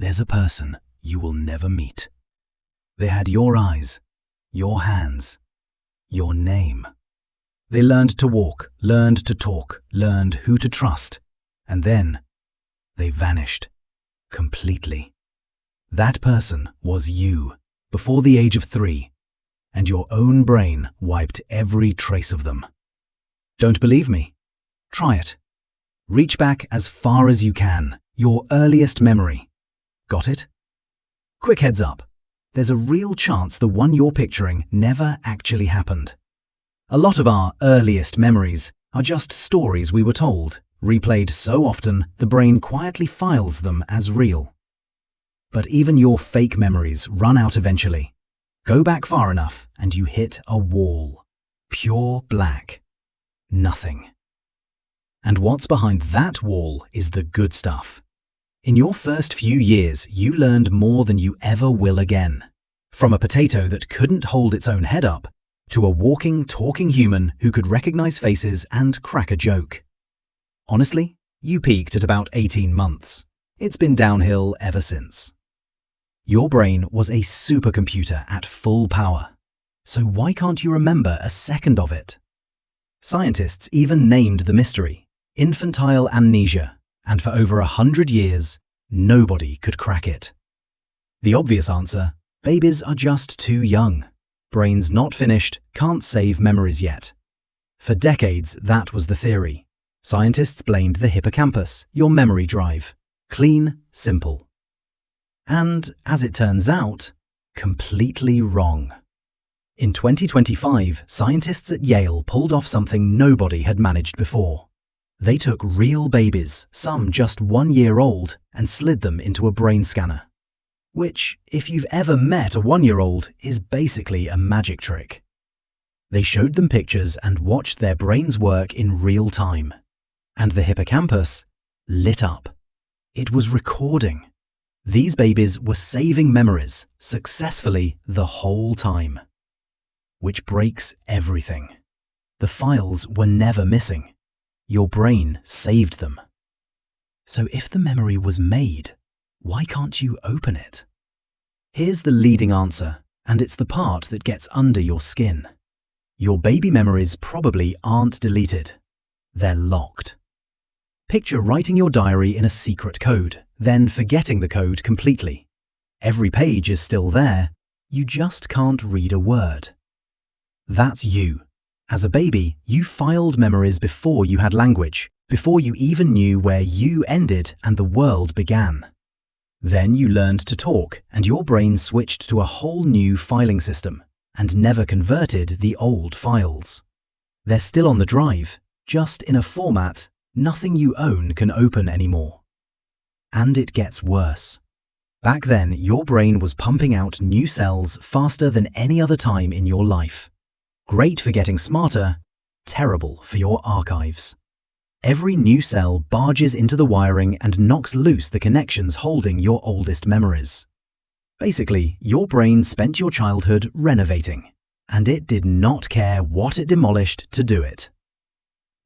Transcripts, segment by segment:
there's a person you will never meet. They had your eyes, your hands, your name. They learned to walk, learned to talk, learned who to trust, and then they vanished completely. That person was you before the age of 3, and your own brain wiped every trace of them. Don't believe me? Try it. Reach back as far as you can, your earliest memory. Got it? Quick heads up. There's a real chance the one you're picturing never actually happened. A lot of our earliest memories are just stories we were told, replayed so often the brain quietly files them as real. But even your fake memories run out eventually. Go back far enough and you hit a wall. Pure black. Nothing. And what's behind that wall is the good stuff. In your first few years, you learned more than you ever will again. From a potato that couldn't hold its own head up, to a walking, talking human who could recognize faces and crack a joke. Honestly, you peaked at about 18 months. It's been downhill ever since. Your brain was a supercomputer at full power. So why can't you remember a second of it? Scientists even named the mystery infantile amnesia, and for over 100 years, nobody could crack it. The obvious answer: babies are just too young. Brains not finished, can't save memories yet. For decades, that was the theory. Scientists blamed the hippocampus, your memory drive. Clean, simple. And, as it turns out, completely wrong. In 2025, scientists at Yale pulled off something nobody had managed before. They took real babies, some just 1 year old, and slid them into a brain scanner. Which, if you've ever met a 1-year-old, is basically a magic trick. They showed them pictures and watched their brains work in real time. And the hippocampus lit up. It was recording. These babies were saving memories successfully the whole time. Which breaks everything. The files were never missing. Your brain saved them. So if the memory was made, why can't you open it? Here's the leading answer, and it's the part that gets under your skin. Your baby memories probably aren't deleted. They're locked. Picture writing your diary in a secret code, then forgetting the code completely. Every page is still there, you just can't read a word. That's you. As a baby, you filed memories before you had language, before you even knew where you ended and the world began. Then you learned to talk, and your brain switched to a whole new filing system, and never converted the old files. They're still on the drive, just in a format nothing you own can open anymore. And it gets worse. Back then, your brain was pumping out new cells faster than any other time in your life. Great for getting smarter, terrible for your archives. Every new cell barges into the wiring and knocks loose the connections holding your oldest memories. Basically, your brain spent your childhood renovating, and it did not care what it demolished to do it.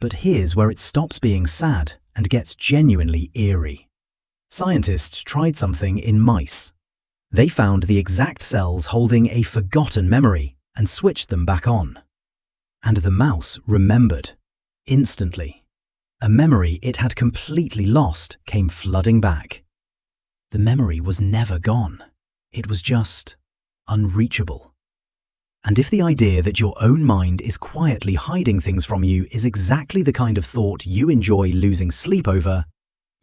But here's where it stops being sad and gets genuinely eerie. Scientists tried something in mice. They found the exact cells holding a forgotten memory and switched them back on. And the mouse remembered, instantly. A memory it had completely lost came flooding back. The memory was never gone. It was just unreachable. And if the idea that your own mind is quietly hiding things from you is exactly the kind of thought you enjoy losing sleep over,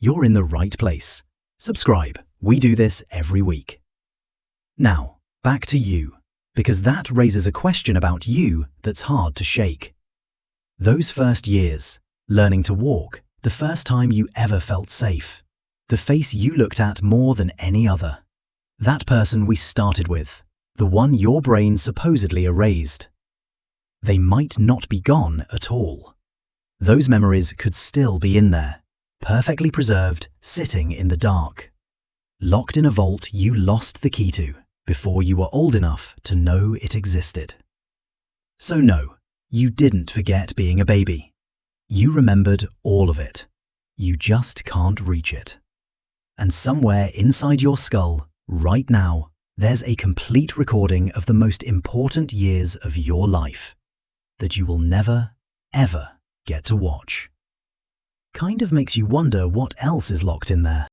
you're in the right place. Subscribe. We do this every week. Now, back to you, because that raises a question about you that's hard to shake. Those first years, learning to walk, the first time you ever felt safe, the face you looked at more than any other. That person we started with, the one your brain supposedly erased. They might not be gone at all. Those memories could still be in there, perfectly preserved, sitting in the dark. Locked in a vault you lost the key to before you were old enough to know it existed. So no, you didn't forget being a baby. You remembered all of it. You just can't reach it. And somewhere inside your skull, right now, there's a complete recording of the most important years of your life that you will never, ever get to watch. Kind of makes you wonder what else is locked in there.